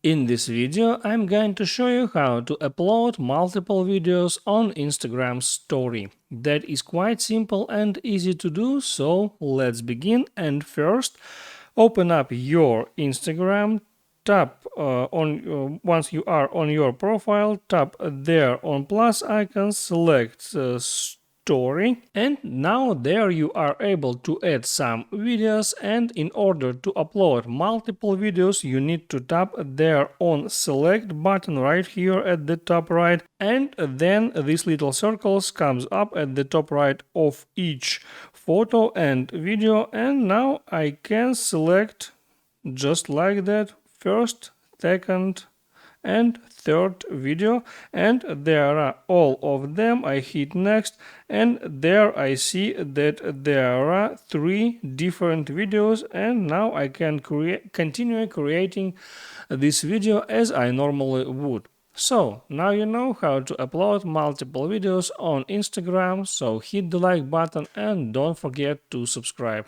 In this video, I'm going to show you how to upload multiple videos on Instagram Story. That is quite simple and easy to do, so let's begin. And first, open up your Instagram, tap once you are on your profile, tap there on plus icon, select Story, and now there you are able to add some videos. And in order to upload multiple videos, you need to tap there on select button right here at the top right, and then this little circles comes up at the top right of each photo and video. And now I can select just like that first, second and third video, and there are all of them. I hit next, and there I see that there are 3 different videos, and now I can continue creating this video as I normally would. So now you know how to upload multiple videos on Instagram, so hit the like button and don't forget to subscribe.